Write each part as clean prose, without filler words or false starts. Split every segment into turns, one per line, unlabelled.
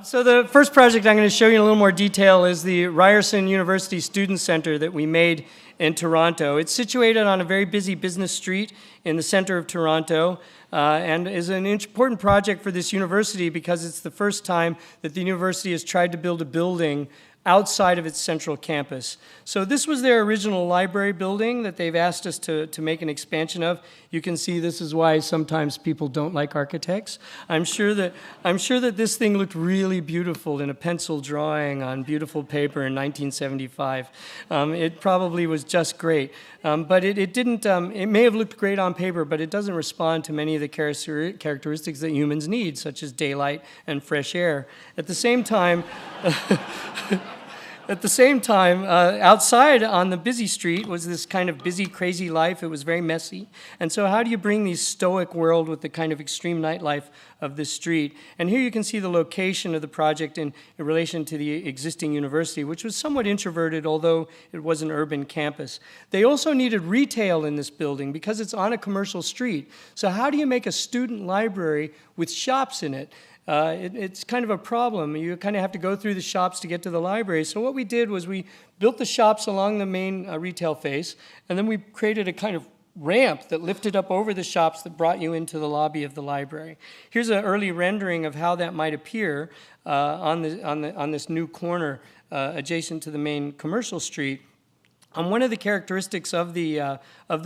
So the first project I'm going to show you in a little more detail is the Ryerson University Student Centre that we made in Toronto. It's situated on a very busy business street in the center of Toronto and is an important project for this university because it's the first time that the university has tried to build a building outside of its central campus. So this was their original library building that they've asked us to make an expansion of. You can see this is why sometimes people don't like architects. I'm sure that this thing looked really beautiful in a pencil drawing on beautiful paper in 1975. It probably was just great. But it didn't, it may have looked great on paper, but it doesn't respond to many of the characteristics that humans need, such as daylight and fresh air. At the same time, outside on the busy street was this kind of busy, crazy life. It was very messy. And so how do you bring the stoic world with the kind of extreme nightlife of this street? And here you can see the location of the project in relation to the existing university, which was somewhat introverted, although it was an urban campus. They also needed retail in this building because it's on a commercial street. So how do you make a student library with shops in it? It's kind of a problem. You kind of have to go through the shops to get to the library. So what we did was we built the shops along the main retail face, and then we created a kind of ramp that lifted up over the shops that brought you into the lobby of the library. Here's an early rendering of how that might appear on this new corner adjacent to the main commercial street. One of the characteristics of the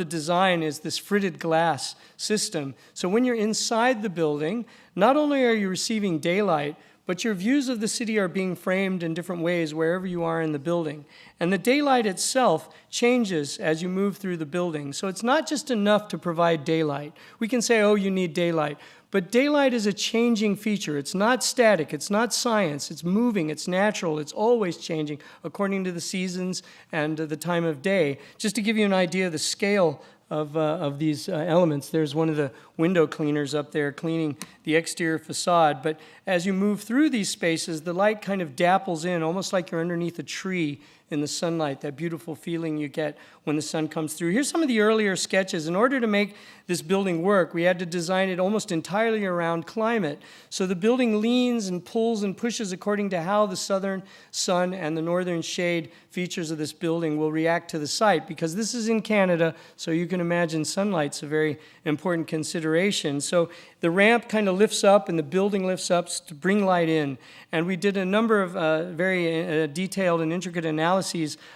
design is this fritted glass system. So when you're inside the building, not only are you receiving daylight, but your views of the city are being framed in different ways wherever you are in the building. And the daylight itself changes as you move through the building. So it's not just enough to provide daylight. We can say, oh, you need daylight. But daylight is a changing feature. It's not static. It's not science. It's moving. It's natural. It's always changing according to the seasons and the time of day. Just to give you an idea of the scale of these elements, there's one of the window cleaners up there cleaning the exterior facade. But as you move through these spaces, the light kind of dapples in, almost like you're underneath a tree in the sunlight, that beautiful feeling you get when the sun comes through. Here's some of the earlier sketches. In order to make this building work, we had to design it almost entirely around climate. So the building leans and pulls and pushes according to how the southern sun and the northern shade features of this building will react to the site. Because this is in Canada, so you can imagine sunlight's a very important consideration. So the ramp kind of lifts up and the building lifts up to bring light in. And we did a number of very detailed and intricate analyses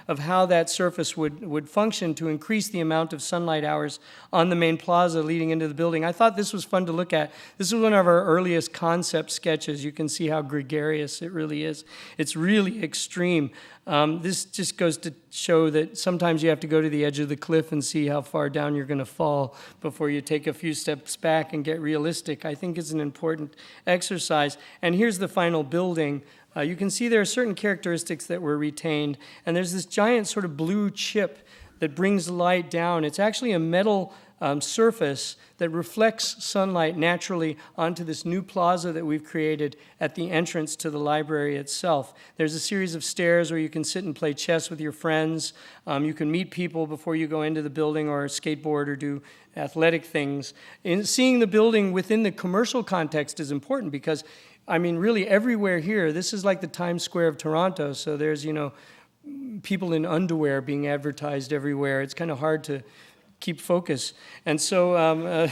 of how that surface would function to increase the amount of sunlight hours on the main plaza leading into the building. I thought this was fun to look at. This is one of our earliest concept sketches. You can see how gregarious it really is. It's really extreme. This just goes to show that sometimes you have to go to the edge of the cliff and see how far down you're going to fall before you take a few steps back and get realistic. I think it's an important exercise. And here's the final building. You can see there are certain characteristics that were retained. And there's this giant sort of blue chip that brings light down. It's actually a metal surface that reflects sunlight naturally onto this new plaza that we've created at the entrance to the library itself. There's a series of stairs where you can sit and play chess with your friends. You can meet people before you go into the building or skateboard or do athletic things. Seeing the building within the commercial context is important because, I mean, really everywhere here, this is like the Times Square of Toronto, so there's, people in underwear being advertised everywhere. It's kind of hard to keep focus. And so,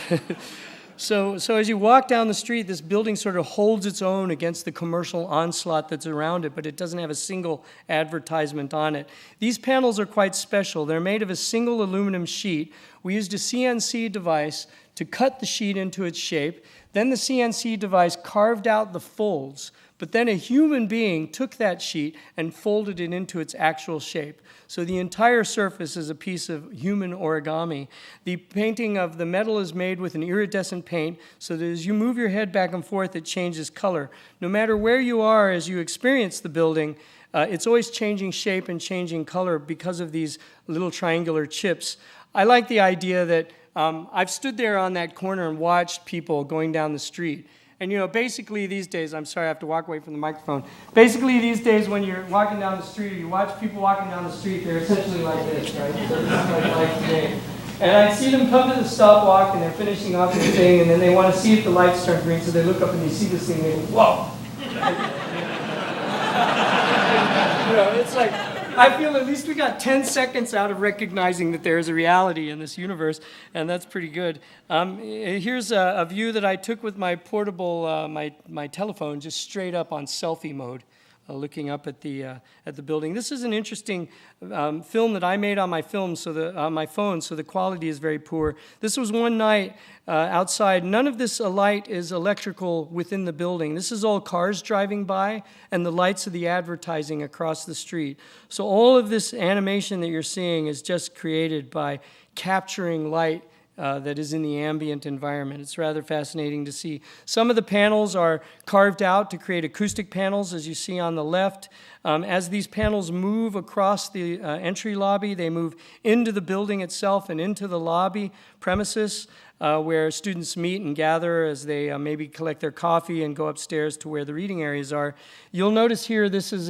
so as you walk down the street, this building sort of holds its own against the commercial onslaught that's around it, but it doesn't have a single advertisement on it. These panels are quite special. They're made of a single aluminum sheet. We used a CNC device to cut the sheet into its shape. Then the CNC device carved out the folds, but then a human being took that sheet and folded it into its actual shape. So the entire surface is a piece of human origami. The painting of the metal is made with an iridescent paint, so that as you move your head back and forth, it changes color. No matter where you are as you experience the building, it's always changing shape and changing color because of these little triangular chips. I like the idea that I've stood there on that corner and watched people going down the street. And basically these days, I'm sorry I have to walk away from the microphone. Basically these days when you're walking down the street or you watch people walking down the street, they're essentially like this, right? They're just like today. And I see them come to the stop walk and they're finishing off their thing and then they want to see if the lights turn green, so they look up and they see this thing and they go, whoa! know. It's like, I feel at least we got 10 seconds out of recognizing that there is a reality in this universe, and that's pretty good. Here's a view that I took with my portable, my telephone, just straight up on selfie mode. Looking up at the building. This is an interesting film that I made on my phone, so the quality is very poor. This was one night outside. None of this light is electrical within the building. This is all cars driving by and the lights of the advertising across the street. So all of this animation that you're seeing is just created by capturing light that is in the ambient environment. It's rather fascinating to see. Some of the panels are carved out to create acoustic panels, as you see on the left. As these panels move across the entry lobby, they move into the building itself and into the lobby premises where students meet and gather as they maybe collect their coffee and go upstairs to where the reading areas are. You'll notice here this is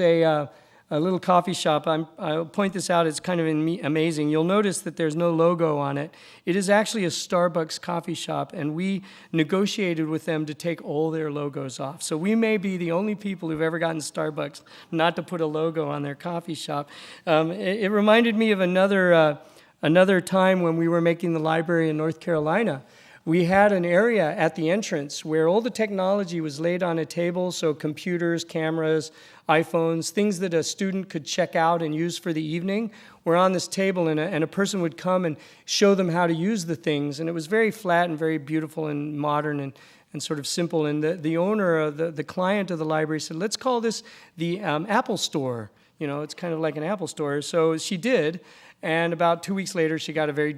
a little coffee shop. I'll point this out, it's kind of amazing. You'll notice that there's no logo on it. It is actually a Starbucks coffee shop, and we negotiated with them to take all their logos off. So we may be the only people who've ever gotten Starbucks not to put a logo on their coffee shop. It reminded me of another time when we were making the library in North Carolina. We had an area at the entrance where all the technology was laid on a table, so computers, cameras, iPhones, things that a student could check out and use for the evening were on this table, and a person would come and show them how to use the things. And it was very flat and very beautiful and modern and sort of simple. And the owner, the client of the library said, let's call this the Apple Store. You know, it's kind of like an Apple Store. So she did. And about 2 weeks later, she got a very,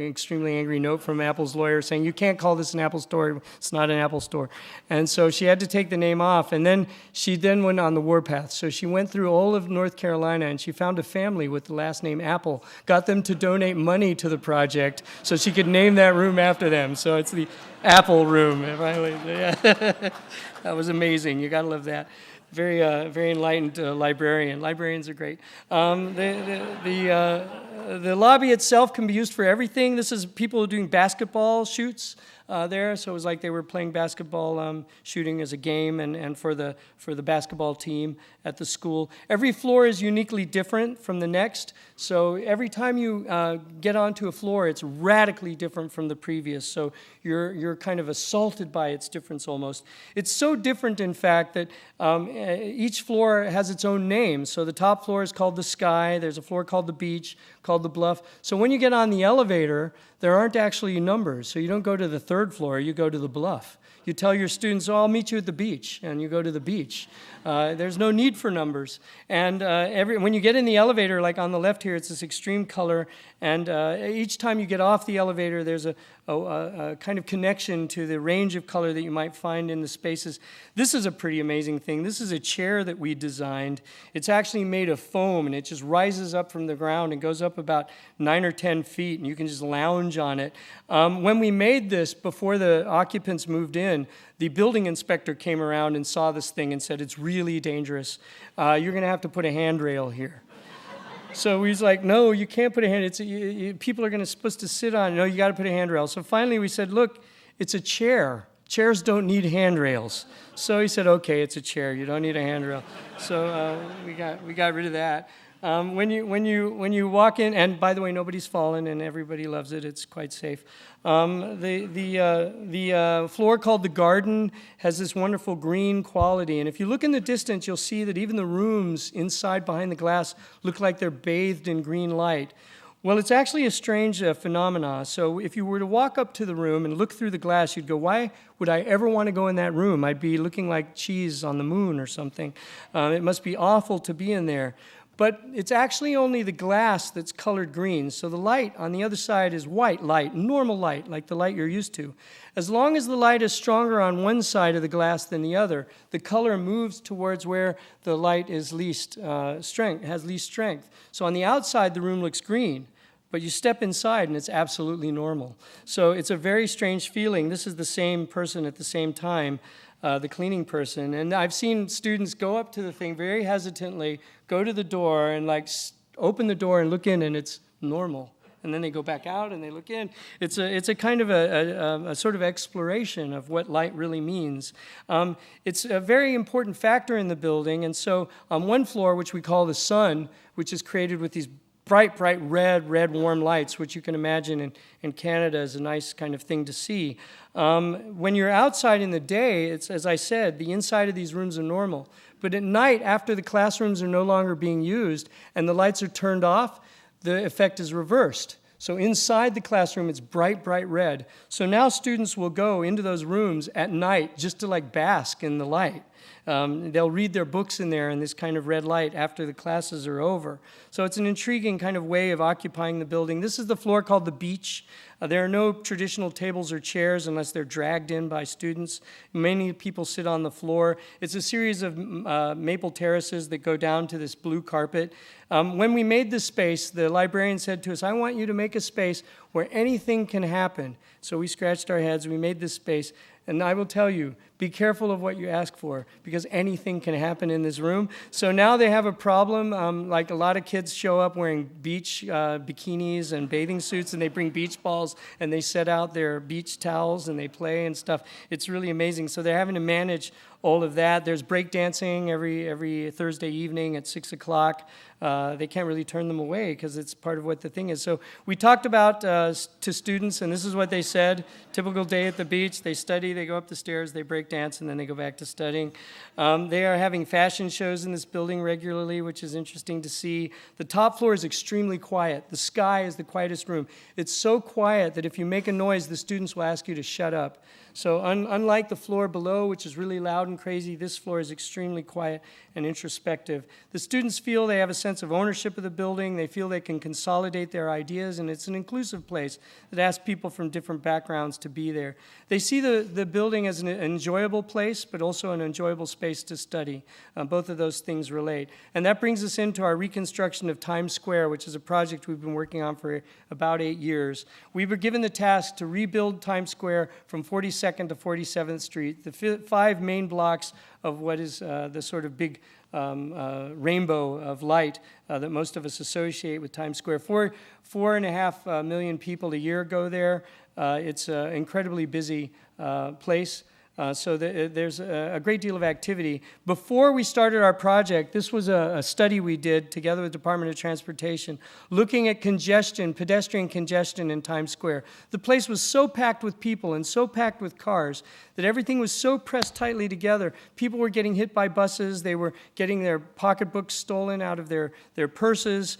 extremely angry note from Apple's lawyer saying, you can't call this an Apple Store. It's not an Apple Store. And so she had to take the name off. And then she went on the warpath. So she went through all of North Carolina, and she found a family with the last name Apple, got them to donate money to the project so she could name that room after them. So it's the Apple Room. That was amazing. You got to love that. Very enlightened librarian. Librarians are great. The lobby itself can be used for everything. This is people doing basketball shoots there. So it was like they were playing basketball, shooting as a game, and for the basketball team at the school. Every floor is uniquely different from the next. So every time you get onto a floor, it's radically different from the previous. So you're kind of assaulted by its difference almost. It's so different, in fact, that each floor has its own name. So the top floor is called the Sky. There's a floor called the Beach, called the Bluff. So when you get on the elevator, there aren't actually numbers. So you don't go to the third floor, you go to the Bluff. You tell your students, oh, I'll meet you at the beach, and you go to the beach. There's no need for numbers. And when you get in the elevator, like on the left here, it's this extreme color, and each time you get off the elevator, there's a kind of connection to the range of color that you might find in the spaces. This is a pretty amazing thing. This is a chair that we designed. It's actually made of foam, and it just rises up from the ground and goes up about 9 or 10 feet, and you can just lounge on it. When we made this, before the occupants moved in, the building inspector came around and saw this thing and said, it's really dangerous. You're going to have to put a handrail here. So he's like, no, you can't put a handrail. People are supposed to sit on it. No, you got to put a handrail. So finally we said, look, it's a chair. Chairs don't need handrails. So he said, okay, it's a chair. You don't need a handrail. So we got rid of that. When you walk in, and by the way, nobody's fallen, and everybody loves it. It's quite safe. The floor called the Garden has this wonderful green quality, and if you look in the distance, you'll see that even the rooms inside behind the glass look like they're bathed in green light. Well, it's actually a strange phenomenon. So if you were to walk up to the room and look through the glass, you'd go, why would I ever want to go in that room? I'd be looking like cheese on the moon or something. It must be awful to be in there. But it's actually only the glass that's colored green. So the light on the other side is white light, normal light, like the light you're used to. As long as the light is stronger on one side of the glass than the other, the color moves towards where the light is least strength, has least strength. So on the outside, the room looks green. But you step inside and it's absolutely normal. So it's a very strange feeling. This is the same person at the same time, the cleaning person. And I've seen students go up to the thing very hesitantly, go to the door and open the door and look in, and it's normal. and then they go back out and they look in. It's a kind of a sort of exploration of what light really means. It's a very important factor in the building, and so on one floor, which we call the sun, which is created with these bright red warm lights, which you can imagine in Canada is a nice kind of thing to see. When you're outside in the day, it's, as I said, the inside of these rooms are normal. But at night, after the classrooms are no longer being used and the lights are turned off, the effect is reversed. So inside the classroom, it's bright red. So now students will go into those rooms at night just to like bask in the light. They'll read their books in there in this kind of red light after the classes are over. So it's an intriguing kind of way of occupying the building. This is the floor called the beach. There are no traditional tables or chairs unless they're dragged in by students. Many people sit on the floor. It's a series of maple terraces that go down to this blue carpet. When we made this space, the librarian said to us, I want you to make a space where anything can happen. So we scratched our heads, we made this space. And I will tell you, be careful of what you ask for, because anything can happen in this room. So now they have a problem. Like a lot of kids show up wearing beach bikinis and bathing suits, and they bring beach balls, and they set out their beach towels, and they play and stuff. It's really amazing. So they're having to manage all of that. There's breakdancing every Thursday evening at 6 o'clock. They can't really turn them away because it's part of what the thing is. So we talked about to students, and this is what they said. Typical day at the beach. They study, they go up the stairs, they break dance, and then they go back to studying. They are having fashion shows in this building regularly, which is interesting to see. The top floor is extremely quiet. The sky is the quietest room. It's so quiet that if you make a noise, the students will ask you to shut up. So unlike the floor below, which is really loud and crazy, this floor is extremely quiet and introspective. The students feel they have a sense of ownership of the building. They feel they can consolidate their ideas, and it's an inclusive place that asks people from different backgrounds to be there. They see the building as an enjoyable place, but also an enjoyable space to study. Both of those things relate. And that brings us into our reconstruction of Times Square, which is a project we've been working on for about 8 years. We were given the task to rebuild Times Square from 42nd to 47th Street, the 5 main blocks of what is the sort of big rainbow of light that most of us associate with Times Square. 4.5 million people a year go there. It's an incredibly busy place. So there's a great deal of activity. Before we started our project, this was a study we did together with the Department of Transportation, looking at congestion, pedestrian congestion in Times Square. The place was so packed with people and so packed with cars that everything was so pressed tightly together. People were getting hit by buses. They were getting their pocketbooks stolen out of their purses.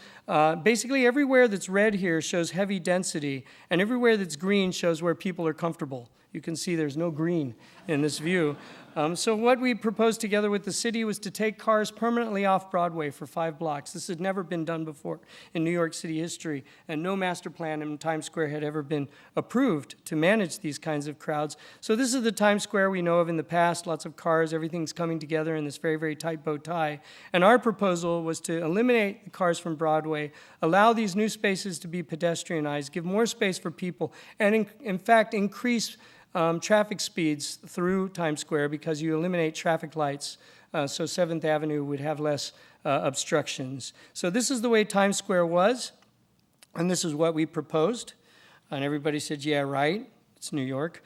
Basically, everywhere that's red here shows heavy density, and everywhere that's green shows where people are comfortable. You can see there's no green in this view. So what we proposed together with the city was to take cars permanently off Broadway for 5 blocks. This had never been done before in New York City history, and no master plan in Times Square had ever been approved to manage these kinds of crowds. So this is the Times Square we know of in the past, lots of cars, everything's coming together in this very tight bow tie. And our proposal was to eliminate the cars from Broadway, allow these new spaces to be pedestrianized, give more space for people, and in fact increase traffic speeds through Times Square because you eliminate traffic lights, so 7th Avenue would have less obstructions. So this is the way Times Square was, and this is what we proposed. And everybody said, yeah, right, it's New York.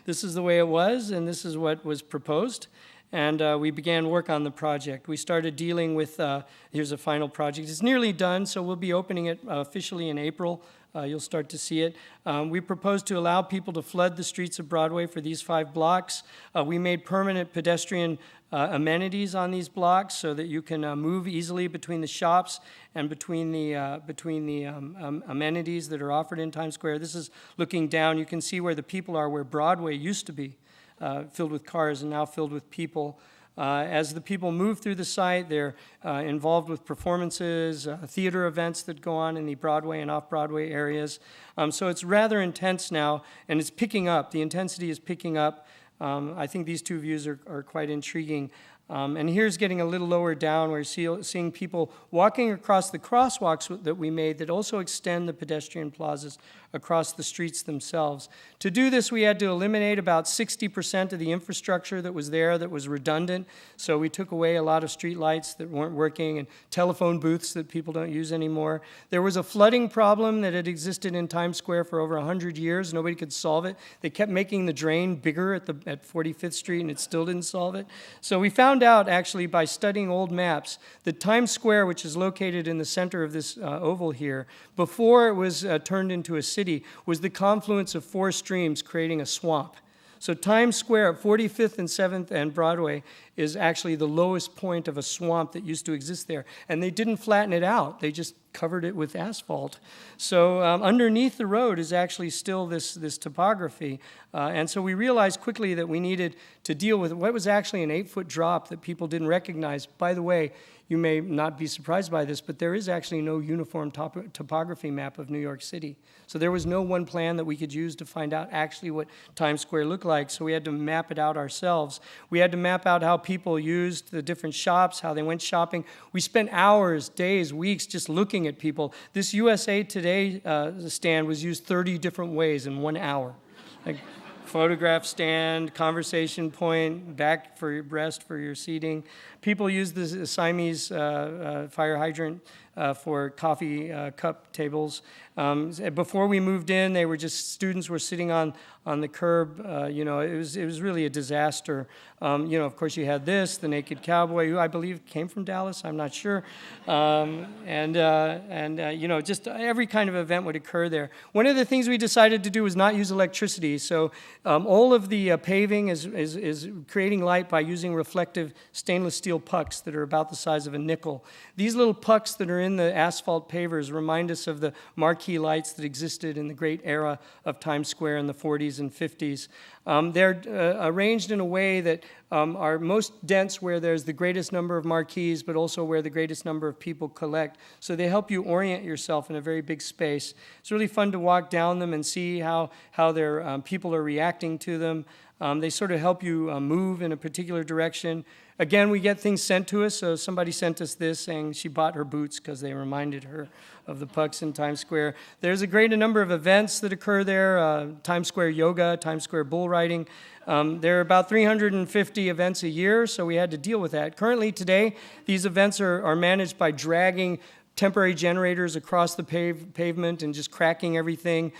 This is the way it was, and this is what was proposed. And we began work on the project. We started dealing with, here's a final project. It's nearly done, so we'll be opening it officially in April. You'll start to see it. We proposed to allow people to flood the streets of Broadway for these 5 blocks. We made permanent pedestrian amenities on these blocks so that you can move easily between the shops and between the amenities that are offered in Times Square. This is looking down. You can see where the people are, where Broadway used to be, filled with cars and now filled with people. As the people move through the site, they're involved with performances, theater events that go on in the Broadway and off-Broadway areas. So it's rather intense now, and it's picking up. The intensity is picking up. I think these 2 views are quite intriguing. And here's getting a little lower down, where you're seeing people walking across the crosswalks that we made that also extend the pedestrian plazas across the streets themselves. To do this, we had to eliminate about 60% of the infrastructure that was there that was redundant. So we took away a lot of street lights that weren't working and telephone booths that people don't use anymore. There was a flooding problem that had existed in Times Square for over 100 years. Nobody could solve it. They kept making the drain bigger at 45th Street, and it still didn't solve it. So we found out, actually, by studying old maps, that Times Square, which is located in the center of this oval here, before it was turned into a city, was the confluence of 4 streams creating a swamp. So Times Square at 45th and 7th and Broadway is actually the lowest point of a swamp that used to exist there. And they didn't flatten it out. They just covered it with asphalt. So underneath the road is actually still this topography. And so we realized quickly that we needed to deal with what was actually an 8-foot drop that people didn't recognize. By the way, you may not be surprised by this, but there is actually no uniform topography map of New York City. So there was no one plan that we could use to find out actually what Times Square looked like, so we had to map it out ourselves. We had to map out how people used the different shops, how they went shopping. We spent hours, days, weeks just looking at people. This USA Today stand was used 30 different ways in 1 hour. Like, photograph stand, conversation point, back for your breast for your seating. People use the Siamese fire hydrant for coffee cup tables. Before we moved in, they were just, students were sitting on the curb. It was really a disaster. Of course, you had this, the Naked Cowboy, who I believe came from Dallas, I'm not sure. Just every kind of event would occur there. One of the things we decided to do was not use electricity. So all of the paving is creating light by using reflective stainless steel pucks that are about the size of a nickel. These little pucks that are in the asphalt pavers remind us of the marquee lights that existed in the great era of Times Square in the 40s and 50s. They're arranged in a way that are most dense where there's the greatest number of marquees, but also where the greatest number of people collect. So they help you orient yourself in a very big space. It's really fun to walk down them and see how their people are reacting to them. They sort of help you move in a particular direction. Again, we get things sent to us. So somebody sent us this saying she bought her boots because they reminded her of the pucks in Times Square. There's a great number of events that occur there, Times Square yoga, Times Square bull riding. There are about 350 events a year, so we had to deal with that. Currently today, these events are managed by dragging temporary generators across the pavement and just cracking everything,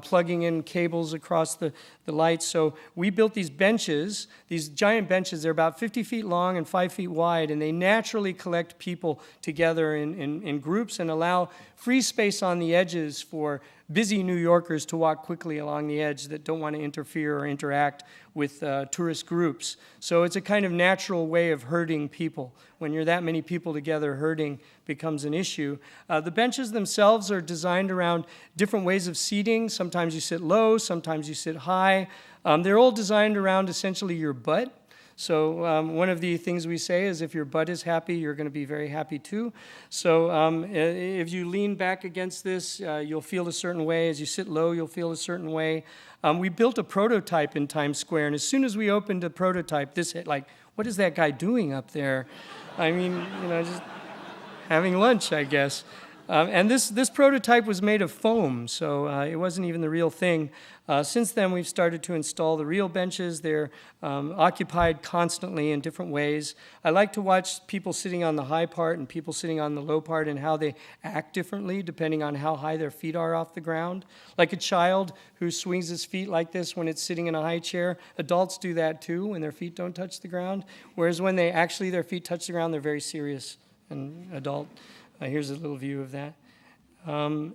plugging in cables across the lights. So we built these benches, these giant benches. They're about 50 feet long and 5 feet wide, and they naturally collect people together in groups and allow free space on the edges for busy New Yorkers to walk quickly along the edge that don't want to interfere or interact with tourist groups. So it's a kind of natural way of herding people. When you're that many people together, herding becomes an issue. The benches themselves are designed around different ways of seating. Sometimes you sit low, sometimes you sit high. They're all designed around essentially your butt. So one of the things we say is if your butt is happy, you're going to be very happy too. So if you lean back against this, you'll feel a certain way. As you sit low, you'll feel a certain way. We built a prototype in Times Square, and as soon as we opened a prototype, this hit like, what is that guy doing up there? I mean, just having lunch, I guess. And this prototype was made of foam, so it wasn't even the real thing. Since then, we've started to install the real benches. They're occupied constantly in different ways. I like to watch people sitting on the high part and people sitting on the low part and how they act differently depending on how high their feet are off the ground. Like a child who swings his feet like this when it's sitting in a high chair, adults do that too when their feet don't touch the ground. Whereas when their feet touch the ground, they're very serious and adult. Here's a little view of that.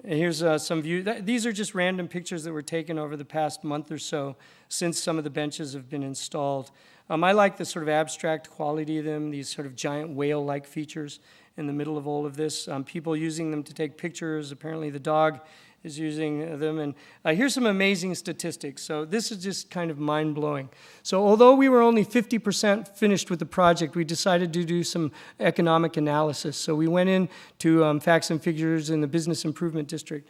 Here's some view. These are just random pictures that were taken over the past month or so since some of the benches have been installed. I like the sort of abstract quality of them, these sort of giant whale-like features in the middle of all of this. People using them to take pictures. Apparently the dog is using them. And here's some amazing statistics. So this is just kind of mind-blowing. So although we were only 50% finished with the project, we decided to do some economic analysis. So we went into facts and figures in the Business Improvement District.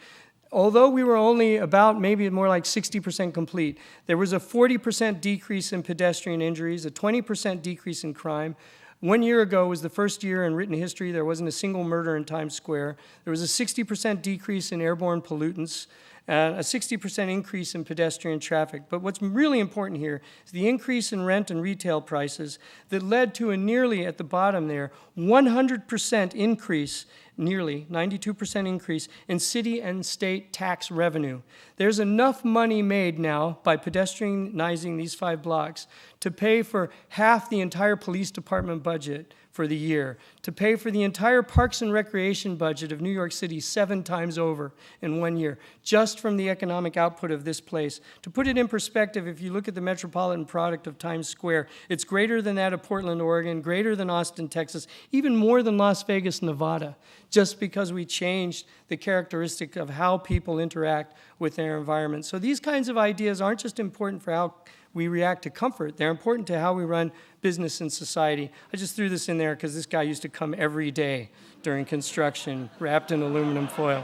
although we were only about maybe more like 60% complete, there was a 40% decrease in pedestrian injuries, a 20% decrease in crime. 1 year ago was the first year in written history there wasn't a single murder in Times Square. There was a 60% decrease in airborne pollutants, a 60% increase in pedestrian traffic. But what's really important here is the increase in rent and retail prices that led to a nearly, at the bottom there, 100% increase, nearly 92% increase in city and state tax revenue. There's enough money made now by pedestrianizing these 5 blocks to pay for half the entire police department budget for the year, to pay for the entire Parks and Recreation budget of New York City 7 times over in 1 year, just from the economic output of this place. To put it in perspective, if you look at the metropolitan product of Times Square, it's greater than that of Portland, Oregon, greater than Austin, Texas, even more than Las Vegas, Nevada, just because we changed the characteristic of how people interact with their environment. So these kinds of ideas aren't just important for how we react to comfort. They're important to how we run business and society. I just threw this in there because this guy used to come every day during construction, wrapped in aluminum foil.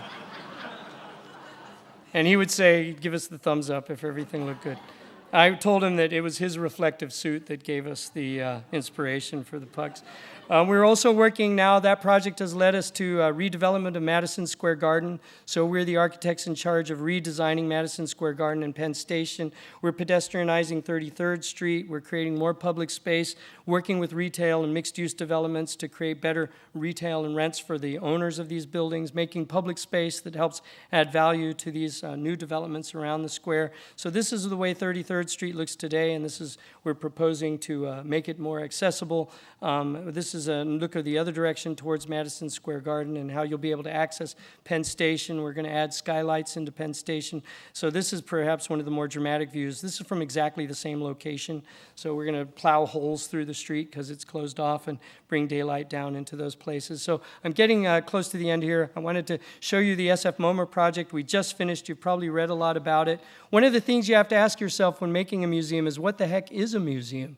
And he would say, give us the thumbs up if everything looked good. I told him that it was his reflective suit that gave us the inspiration for the pucks. We're also working now, that project has led us to redevelopment of Madison Square Garden. So we're the architects in charge of redesigning Madison Square Garden and Penn Station. We're pedestrianizing 33rd Street. We're creating more public space, working with retail and mixed-use developments to create better retail and rents for the owners of these buildings, making public space that helps add value to these new developments around the square. So this is the way 33rd Street looks today, and this is, we're proposing to make it more accessible. This is a look of the other direction towards Madison Square Garden and how you'll be able to access Penn Station. We're going to add skylights into Penn Station. So this is perhaps one of the more dramatic views. This is from exactly the same location. So we're going to plow holes through the street because it's closed off and bring daylight down into those places. So I'm getting close to the end here. I wanted to show you the SF MoMA project. We just finished. You've probably read a lot about it. One of the things you have to ask yourself when making a museum is, what the heck is a museum?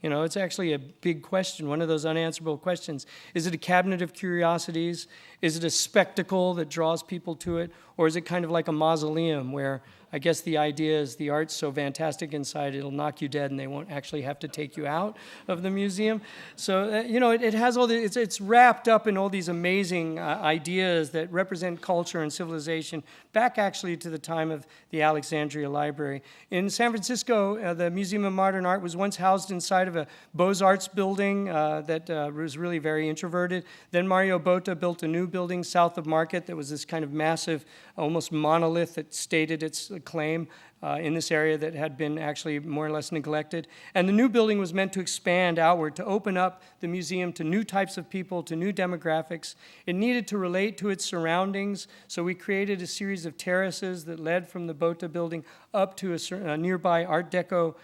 You know, it's actually a big question, one of those unanswerable questions. Is it a cabinet of curiosities? Is it a spectacle that draws people to it? Or is it kind of like a mausoleum where I guess the idea is the art's so fantastic inside it'll knock you dead and they won't actually have to take you out of the museum? So, you know, it has all the, it's wrapped up in all these amazing ideas that represent culture and civilization back actually to the time of the Alexandria Library. In San Francisco, the Museum of Modern Art was once housed inside of a Beaux-Arts building that was really very introverted. Then Mario Botta built a new building south of Market that was this kind of massive, almost monolith that stated its claim in this area that had been actually more or less neglected. And the new building was meant to expand outward, to open up the museum to new types of people, to new demographics. It needed to relate to its surroundings, so we created a series of terraces that led from the Botta building up to a nearby Art Deco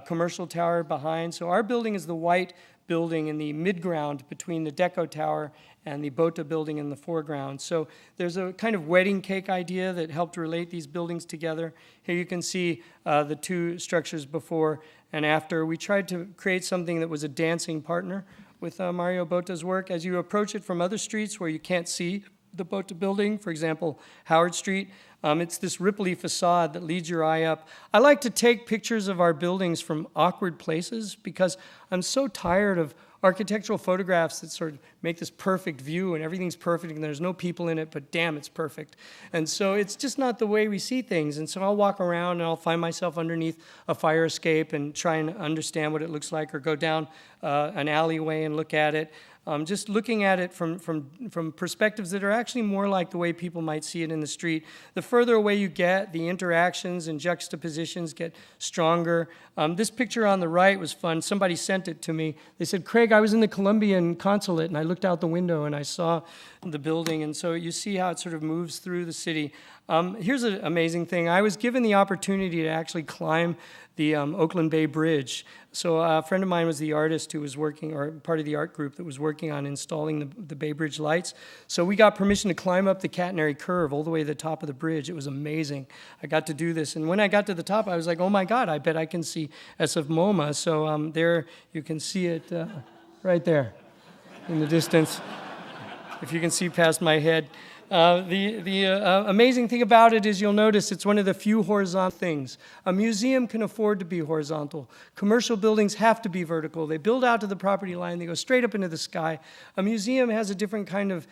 commercial tower behind. So our building is the white building in the midground between the Deco Tower and the Botta building in the foreground. So there's a kind of wedding cake idea that helped relate these buildings together. Here you can see the two structures before and after. We tried to create something that was a dancing partner with Mario Botta's work. As you approach it from other streets where you can't see the Botta building, for example, Howard Street, it's this ripply facade that leads your eye up. I like to take pictures of our buildings from awkward places because I'm so tired of architectural photographs that sort of make this perfect view and everything's perfect and there's no people in it, but damn, it's perfect. And so it's just not the way we see things. And so I'll walk around and I'll find myself underneath a fire escape and try and understand what it looks like, or go down an alleyway and look at it. Just looking at it from perspectives that are actually more like the way people might see it in the street. The further away you get, the interactions and juxtapositions get stronger. This picture on the right was fun. Somebody sent it to me. They said, Craig, I was in the Colombian consulate and I looked out the window and I saw the building. And so you see how it sort of moves through the city. Here's an amazing thing. I was given the opportunity to actually climb the Oakland Bay Bridge. So a friend of mine was the artist who was working, or part of the art group that was working on installing the Bay Bridge lights. So we got permission to climb up the catenary curve all the way to the top of the bridge. It was amazing. I got to do this. And when I got to the top, I was like, oh my God, I bet I can see SF MoMA. So there you can see it right there in the distance, if you can see past my head. The amazing thing about it is you'll notice it's one of the few horizontal things. A museum can afford to be horizontal. Commercial buildings have to be vertical. They build out to the property line. They go straight up into the sky. A museum has a different kind of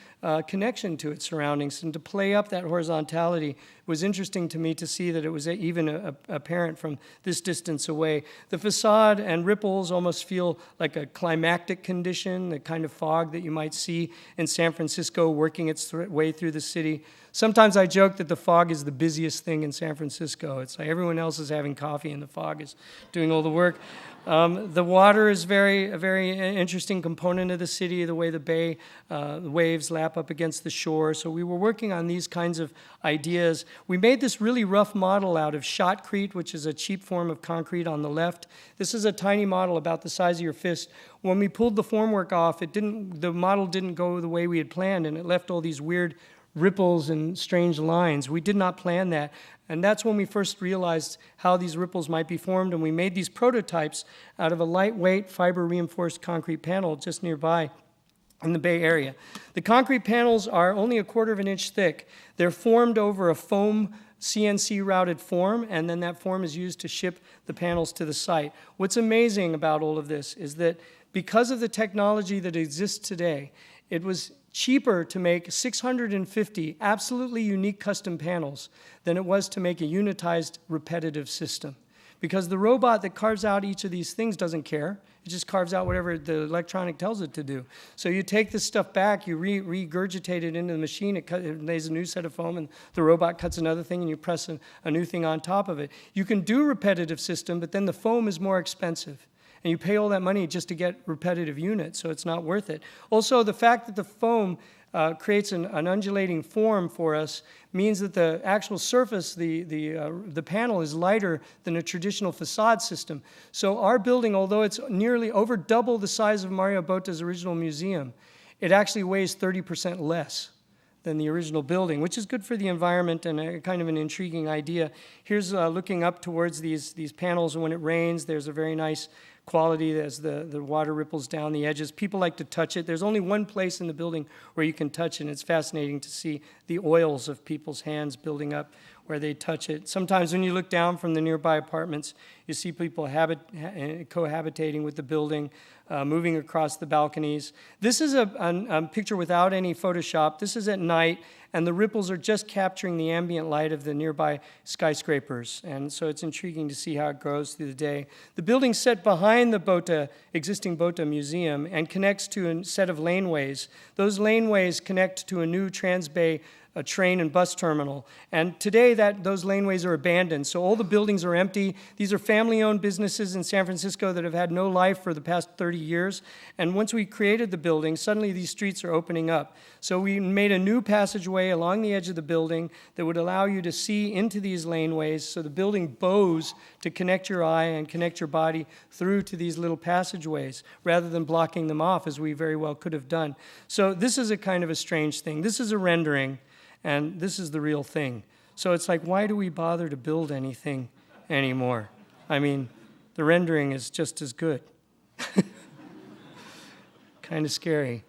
connection to its surroundings, and to play up that horizontality was interesting to me to see that it was even apparent from this distance away. The facade and ripples almost feel like a climactic condition, the kind of fog that you might see in San Francisco working its way through the city. Sometimes I joke that the fog is the busiest thing in San Francisco. It's like everyone else is having coffee and the fog is doing all the work. The water is a very interesting component of the city, the way the bay, the waves lap up against the shore. So we were working on these kinds of ideas. We made this really rough model out of shotcrete, which is a cheap form of concrete on the left. This is a tiny model about the size of your fist. When we pulled the formwork off, the model didn't go the way we had planned, and it left all these weird ripples and strange lines. We did not plan that. And that's when we first realized how these ripples might be formed, and we made these prototypes out of a lightweight fiber-reinforced concrete panel just nearby in the Bay Area. The concrete panels are only 1/4 of an inch thick. They're formed over a foam CNC routed form, and then that form is used to ship the panels to the site. What's amazing about all of this is that because of the technology that exists today, it was cheaper to make 650 absolutely unique custom panels than it was to make a unitized repetitive system. Because the robot that carves out each of these things doesn't care. It just carves out whatever the electronic tells it to do. So you take this stuff back, you regurgitate it into the machine, it lays a new set of foam, and the robot cuts another thing, and you press a new thing on top of it. You can do repetitive system, but then the foam is more expensive. And you pay all that money just to get repetitive units, so it's not worth it. Also, the fact that the foam creates an undulating form for us means that the actual surface, the panel, is lighter than a traditional facade system. So our building, although it's nearly over double the size of Mario Botta's original museum, it actually weighs 30% less than the original building, which is good for the environment and a kind of an intriguing idea. Here's looking up towards these panels, and when it rains, there's a very nice quality as the water ripples down the edges. People like to touch it. There's only one place in the building where you can touch it, and it's fascinating to see the oils of people's hands building up where they touch it. Sometimes when you look down from the nearby apartments, you see people cohabitating with the building, moving across the balconies. This is a picture without any Photoshop. This is at night, and the ripples are just capturing the ambient light of the nearby skyscrapers. And so it's intriguing to see how it grows through the day. The building's set behind the existing Botta Museum and connects to a set of laneways. Those laneways connect to a new Transbay a train and bus terminal. And today those laneways are abandoned, so all the buildings are empty. These are family-owned businesses in San Francisco that have had no life for the past 30 years. And once we created the building, suddenly these streets are opening up. So we made a new passageway along the edge of the building that would allow you to see into these laneways, so the building bows to connect your eye and connect your body through to these little passageways, rather than blocking them off, as we very well could have done. So this is a kind of a strange thing. This is a rendering, and this is the real thing. So it's like, why do we bother to build anything anymore? I mean, the rendering is just as good. Kind of scary.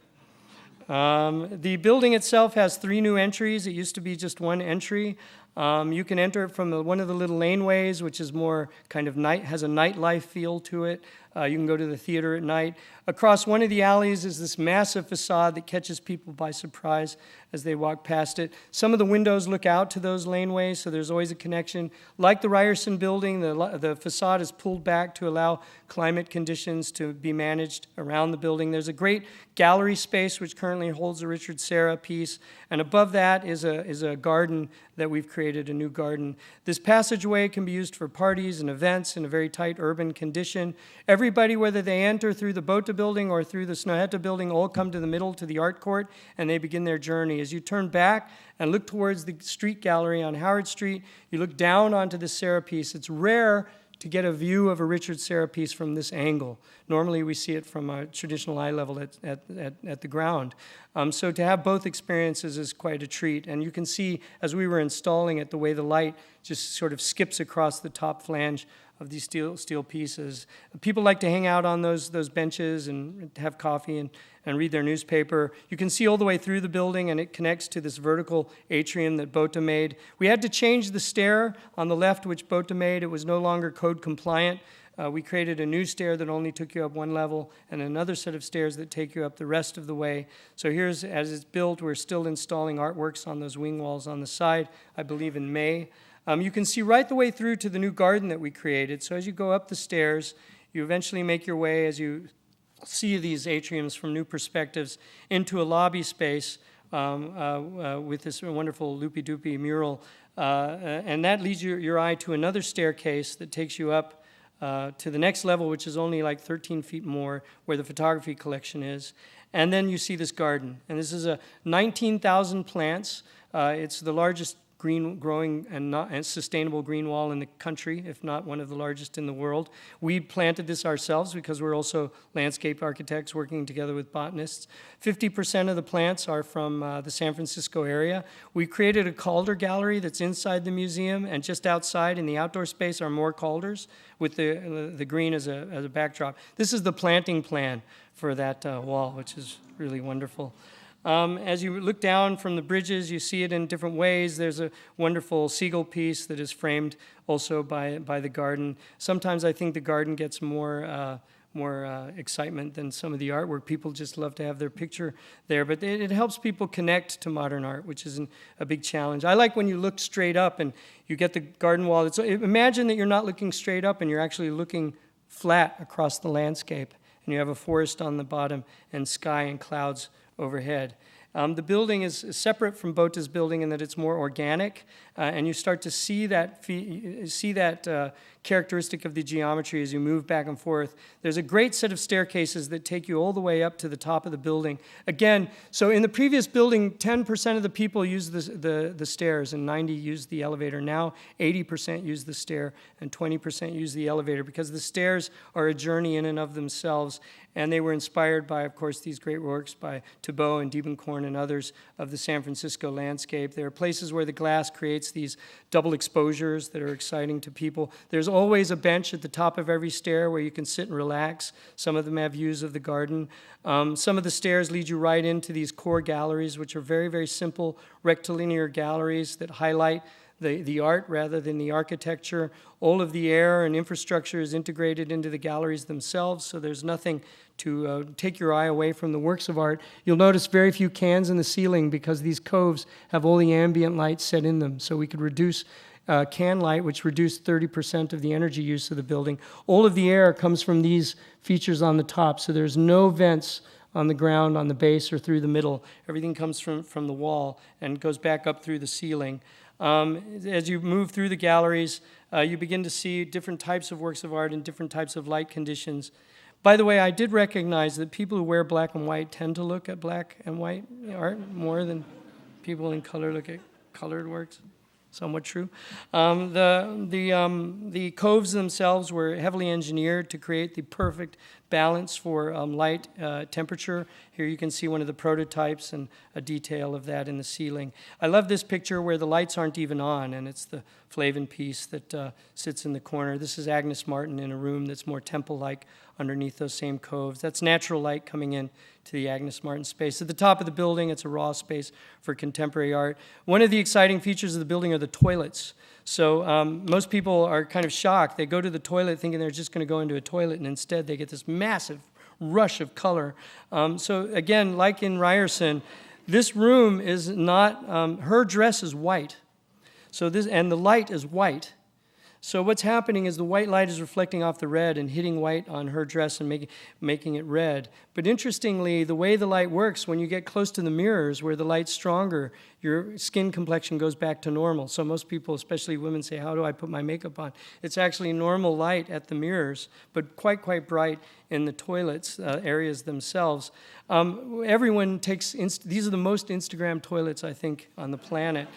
The building itself has 3 new entries. It used to be just one entry. You can enter it from one of the little laneways, which is more kind of has a nightlife feel to it. You can go to the theater at night. Across one of the alleys is this massive facade that catches people by surprise as they walk past it. Some of the windows look out to those laneways, so there's always a connection. Like the Ryerson building, the facade is pulled back to allow climate conditions to be managed around the building. There's a great gallery space which currently holds a Richard Serra piece, and above that is a garden that we've created, a new garden. This passageway can be used for parties and events in a very tight urban condition. Everybody, whether they enter through the Botta building or through the SNØHETTA building, all come to the middle, to the art court, and they begin their journey. As you turn back and look towards the street gallery on Howard Street, you look down onto the Serra piece. It's rare to get a view of a Richard Serra piece from this angle. Normally we see it from a traditional eye level at the ground. So to have both experiences is quite a treat. And you can see, as we were installing it, the way the light just sort of skips across the top flange these steel pieces. People like to hang out on those benches and have coffee and read their newspaper. You can see all the way through the building, and it connects to this vertical atrium that Botha made. We had to change the stair on the left, which Botha made. It was no longer code compliant. We created a new stair that only took you up one level and another set of stairs that take you up the rest of the way. So here's, as it's built, we're still installing artworks on those wing walls on the side, I believe in May. You can see right the way through to the new garden that we created. So as you go up the stairs, you eventually make your way, as you see these atriums from new perspectives, into a lobby space with this wonderful loopy-doopy mural. And that leads your eye to another staircase that takes you up to the next level, which is only like 13 feet more, where the photography collection is. And then you see this garden. And this is a 19,000 plants. It's the largest growing and sustainable green wall in the country, if not one of the largest in the world. We planted this ourselves because we're also landscape architects working together with botanists. 50% of the plants are from the San Francisco area. We created a Calder gallery that's inside the museum, and just outside in the outdoor space are more Calders with the green as a backdrop. This is the planting plan for that wall, which is really wonderful. As you look down from the bridges, you see it in different ways. There's a wonderful seagull piece that is framed also by the garden. Sometimes I think the garden gets more excitement than some of the artwork. People just love to have their picture there, but it helps people connect to modern art, which is a big challenge. I like when you look straight up and you get the garden wall. Imagine that you're not looking straight up and you're actually looking flat across the landscape, and you have a forest on the bottom and sky and clouds overhead. The building is separate from Botha's building in that it's more organic, and you start to see that characteristic of the geometry as you move back and forth. There's a great set of staircases that take you all the way up to the top of the building. Again, so in the previous building, 10% of the people used the stairs and 90% used the elevator. Now 80% use the stair and 20% use the elevator, because the stairs are a journey in and of themselves. And they were inspired by, of course, these great works by Thibault and Diebenkorn and others of the San Francisco landscape. There are places where the glass creates these double exposures that are exciting to people. There's always a bench at the top of every stair where you can sit and relax. Some of them have views of the garden. Some of the stairs lead you right into these core galleries, which are very, very simple rectilinear galleries that highlight the art rather than the architecture. All of the air and infrastructure is integrated into the galleries themselves, so there's nothing to take your eye away from the works of art. You'll notice very few cans in the ceiling because these coves have all the ambient light set in them, so we could reduce can light, which reduced 30% of the energy use of the building. All of the air comes from these features on the top, so there's no vents on the ground, on the base, or through the middle. Everything comes from the wall and goes back up through the ceiling. As you move through the galleries, you begin to see different types of works of art in different types of light conditions. By the way, I did recognize that people who wear black and white tend to look at black and white art more than people in color look at colored works. Somewhat true. The coves themselves were heavily engineered to create the perfect balance for light temperature. Here you can see one of the prototypes and a detail of that in the ceiling. I love this picture where the lights aren't even on, and it's the Flavin piece that sits in the corner. This is Agnes Martin in a room that's more temple-like underneath those same coves. That's natural light coming in to the Agnes Martin space. At the top of the building, it's a raw space for contemporary art. One of the exciting features of the building are the toilets. So most people are kind of shocked. They go to the toilet thinking they're just going to go into a toilet, and instead they get this massive rush of color. So again, like in Ryerson, this room is not, her dress is white. And the light is white. So what's happening is the white light is reflecting off the red and hitting white on her dress and making it red. But interestingly, the way the light works, when you get close to the mirrors where the light's stronger, your skin complexion goes back to normal. So most people, especially women, say, how do I put my makeup on? It's actually normal light at the mirrors, but quite bright in the toilets areas themselves. Everyone takes, these are the most Instagram toilets, I think, on the planet.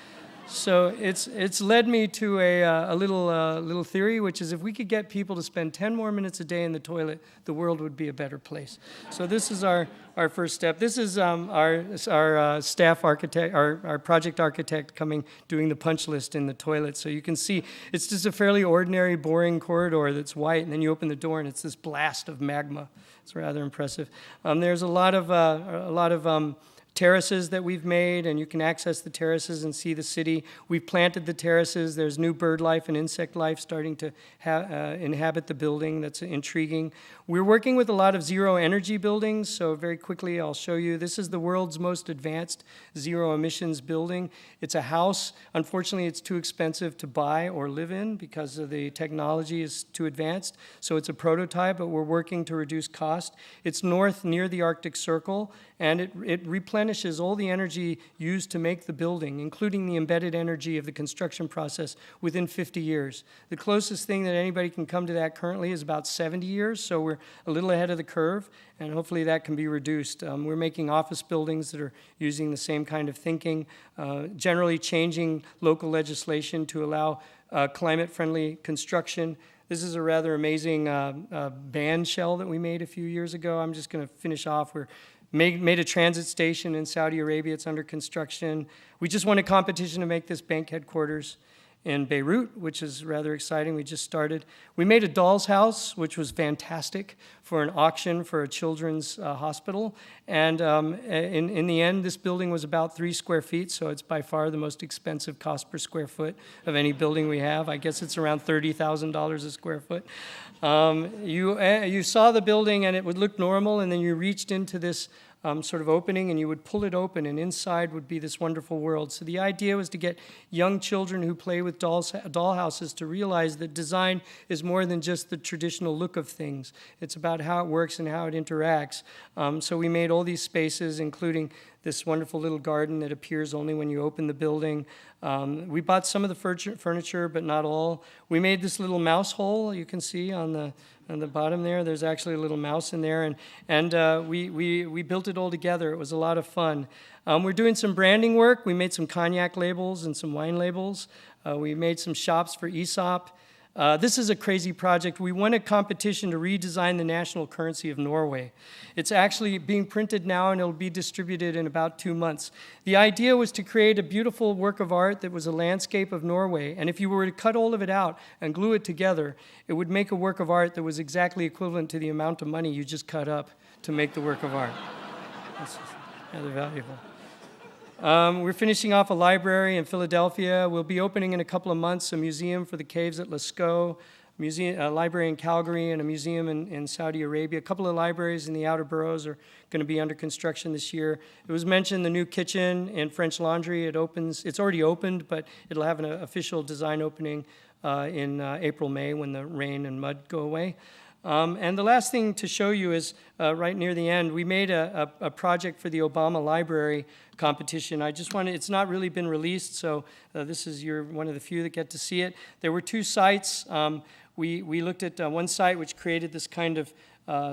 So it's led me to a little theory, which is if we could get people to spend 10 more minutes a day in the toilet, the world would be a better place. So this is our first step. This is our staff architect, our project architect doing the punch list in the toilet. So you can see it's just a fairly ordinary, boring corridor that's white, and then you open the door and it's this blast of magma. It's rather impressive. There's a lot of terraces that we've made, and you can access the terraces and see the city. We've planted the terraces. There's new bird life and insect life starting to inhabit the building. That's intriguing. We're working with a lot of zero energy buildings, so very quickly I'll show you. This is the world's most advanced zero emissions building. It's a house. Unfortunately, it's too expensive to buy or live in because of the technology is too advanced. So it's a prototype, but we're working to reduce cost. It's north near the Arctic Circle, and it replenishes all the energy used to make the building, including the embedded energy of the construction process, within 50 years. The closest thing that anybody can come to that currently is about 70 years, so we're a little ahead of the curve, and hopefully that can be reduced. We're making office buildings that are using the same kind of thinking, generally changing local legislation to allow climate-friendly construction. This is a rather amazing band shell that we made a few years ago. I'm just going to finish off. We're made a transit station in Saudi Arabia. It's under construction. We just won a competition to make this bank headquarters in Beirut, which is rather exciting. We just started. We made a doll's house, which was fantastic, for an auction for a children's hospital. And in the end, this building was about 3 square feet, so it's by far the most expensive cost per square foot of any building we have. I guess it's around $30,000 a square foot. You saw the building and it would look normal, and then you reached into this sort of opening and you would pull it open, and inside would be this wonderful world. So the idea was to get young children who play with doll houses to realize that design is more than just the traditional look of things. It's about how it works and how it interacts. So we made all these spaces, including this wonderful little garden that appears only when you open the building. We bought some of the furniture, but not all. We made this little mouse hole you can see on the bottom there. There's actually a little mouse in there, and we built it all together. It was a lot of fun. We're doing some branding work. We made some cognac labels and some wine labels. We made some shops for Aesop. This is a crazy project. We won a competition to redesign the national currency of Norway. It's actually being printed now, and it'll be distributed in about 2 months. The idea was to create a beautiful work of art that was a landscape of Norway, and if you were to cut all of it out and glue it together, it would make a work of art that was exactly equivalent to the amount of money you just cut up to make the work of art. That's rather valuable. We're finishing off a library in Philadelphia. We'll be opening in a couple of months a museum for the caves at Lascaux, a library in Calgary, and a museum in Saudi Arabia. A couple of libraries in the outer boroughs are going to be under construction this year. It was mentioned the new kitchen in French Laundry. It's already opened, but it'll have an official design opening in April, May, when the rain and mud go away. And the last thing to show you is right near the end, we made a project for the Obama Library competition. It's not really been released, so this is one of the few that get to see it. There were 2 sites. We looked at one site which created this kind of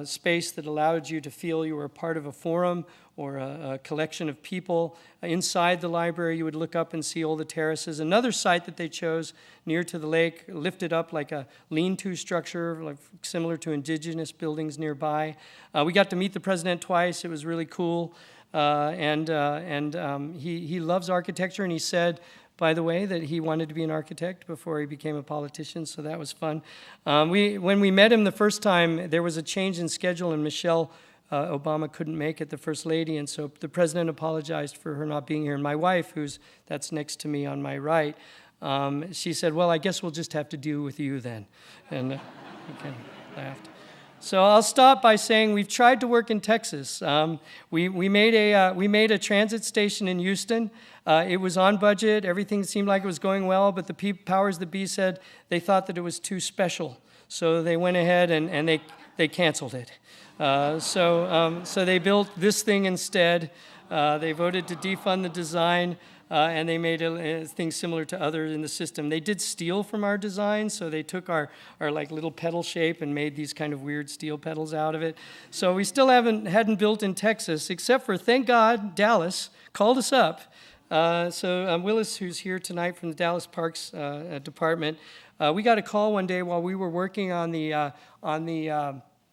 space that allowed you to feel you were a part of a forum or a collection of people. Inside the library, you would look up and see all the terraces. Another site that they chose near to the lake, lifted up like a lean-to structure, like similar to indigenous buildings nearby. We got to meet the president twice. It was really cool. He loves architecture, and he said, by the way, that he wanted to be an architect before he became a politician, so that was fun. When we met him the first time, there was a change in schedule, and Michelle Obama couldn't make it, the First Lady, and so the president apologized for her not being here. And my wife, that's next to me on my right, she said, well, I guess we'll just have to deal with you then. And we kind of laughed. So I'll stop by saying we've tried to work in Texas. We made a transit station in Houston. It was on budget. Everything seemed like it was going well, but the powers that be said they thought that it was too special. So they went ahead and they canceled it. So they built this thing instead. They voted to defund the design. And they made a thing similar to others in the system. They did steal from our design, so they took our like little pedal shape and made these kind of weird steel pedals out of it. So we still hadn't built in Texas, except for, thank God, Dallas called us up Willis, who's here tonight from the Dallas Parks Department, we got a call one day while we were working on the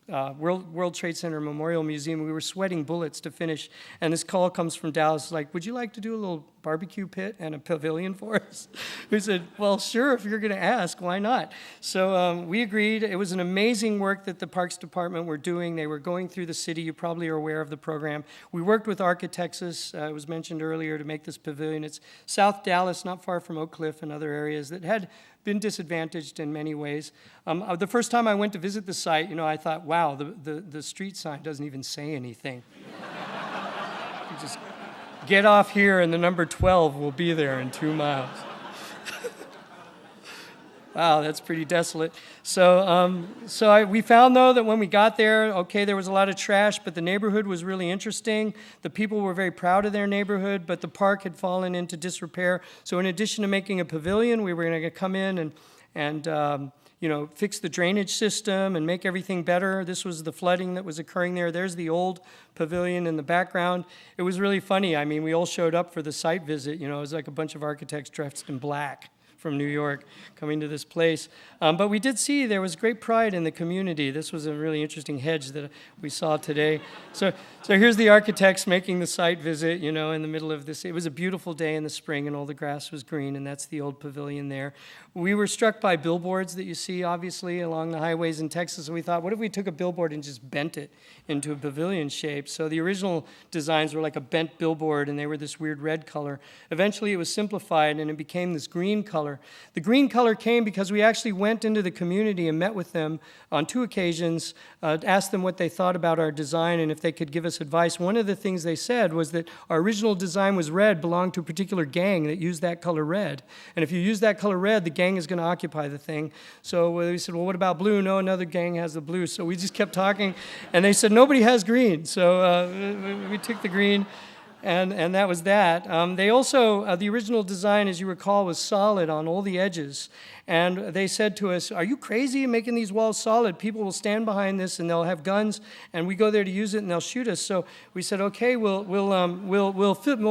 World Trade Center Memorial Museum. We were sweating bullets to finish, and this call comes from Dallas, like, would you like to do a little barbecue pit and a pavilion for us? We said, well, sure, if you're going to ask, why not? So we agreed. It was an amazing work that the Parks Department were doing. They were going through the city. You probably are aware of the program. We worked with Architects, it was mentioned earlier, to make this pavilion. It's South Dallas, not far from Oak Cliff and other areas that had been disadvantaged in many ways. The first time I went to visit the site, I thought, wow, the street sign doesn't even say anything. You just get off here and the number 12 will be there in 2 miles. Wow, that's pretty desolate. We found, though, that when we got there, okay, there was a lot of trash, but the neighborhood was really interesting. The people were very proud of their neighborhood, but the park had fallen into disrepair. So in addition to making a pavilion, we were going to come in and fix the drainage system and make everything better. This was the flooding that was occurring there. There's the old pavilion in the background. It was really funny. I mean, we all showed up for the site visit. It was like a bunch of architects dressed in black from New York coming to this place. But we did see there was great pride in the community. This was a really interesting hedge that we saw today. So here's the architects making the site visit, in the middle of this. It was a beautiful day in the spring, and all the grass was green, and that's the old pavilion there. We were struck by billboards that you see, obviously, along the highways in Texas, and we thought, what if we took a billboard and just bent it into a pavilion shape? So the original designs were like a bent billboard, and they were this weird red color. Eventually, it was simplified, and it became this green color. The green color came because we actually went into the community and met with them on 2 occasions, asked them what they thought about our design and if they could give us advice. One of the things they said was that our original design was red, belonged to a particular gang that used that color red. And if you use that color red, the gang is going to occupy the thing. So we said, well, what about blue? No, another gang has the blue. So we just kept talking, and they said, nobody has green. So we took the green. And that was that. They also, the original design, as you recall, was solid on all the edges. And they said to us, are you crazy making these walls solid? People will stand behind this and they'll have guns, and we go there to use it and they'll shoot us. So we said, okay, we'll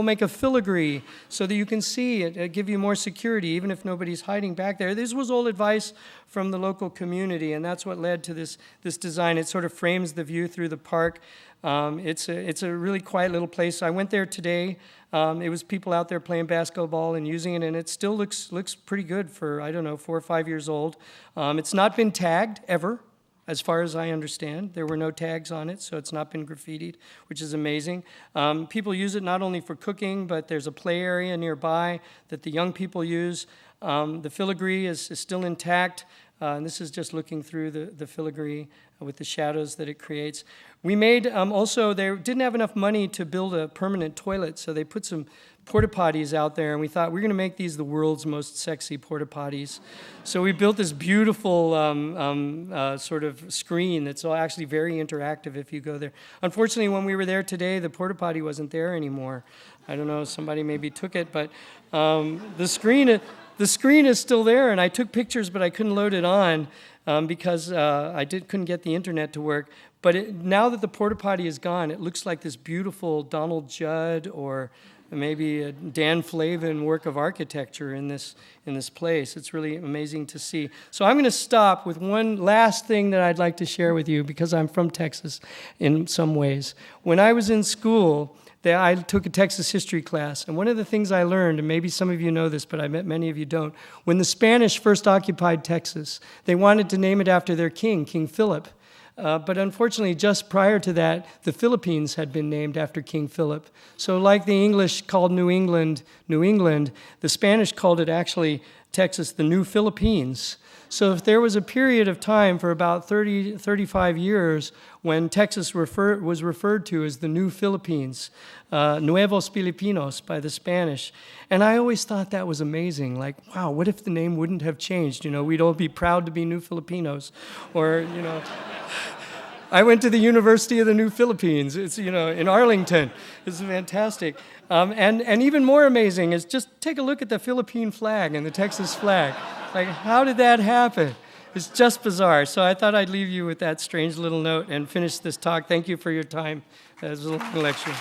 make a filigree so that you can see it, give you more security, even if nobody's hiding back there. This was all advice from the local community, and that's what led to this design. It sort of frames the view through the park. It's a really quiet little place. I went there today. It was people out there playing basketball and using it, and it still looks pretty good for, 4 or 5 years old. It's not been tagged ever, as far as I understand. There were no tags on it, so it's not been graffitied, which is amazing. People use it not only for cooking, but there's a play area nearby that the young people use. The filigree is still intact. And this is just looking through the filigree with the shadows that it creates. We made, also, they didn't have enough money to build a permanent toilet, so they put some porta potties out there, and we thought we're going to make these the world's most sexy porta potties. So we built this beautiful sort of screen that's actually very interactive if you go there. Unfortunately, when we were there today, the porta potty wasn't there anymore. I don't know, somebody maybe took it, but the screen is still there, and I took pictures, but I couldn't load it on because couldn't get the internet to work. But now that the porta potty is gone, it looks like this beautiful Donald Judd or maybe a Dan Flavin work of architecture in this place. It's really amazing to see. So I'm going to stop with one last thing that I'd like to share with you, because I'm from Texas in some ways. When I was in school, I took a Texas history class, and one of the things I learned, and maybe some of you know this, but I bet many of you don't, when the Spanish first occupied Texas, they wanted to name it after their king, King Philip. But unfortunately, just prior to that, the Philippines had been named after King Philip. So like the English called New England, New England, the Spanish called it actually Texas, the New Philippines. So if there was a period of time for about 35 years when Texas was referred to as the New Philippines, Nuevos Filipinos by the Spanish. And I always thought that was amazing. Like, wow, what if the name wouldn't have changed? We'd all be proud to be New Filipinos. Or, I went to the University of the New Philippines. It's, in Arlington. It's fantastic. And even more amazing is just take a look at the Philippine flag and the Texas flag. Like, how did that happen? It's just bizarre. So I thought I'd leave you with that strange little note and finish this talk. Thank you for your time. It was a little lecture.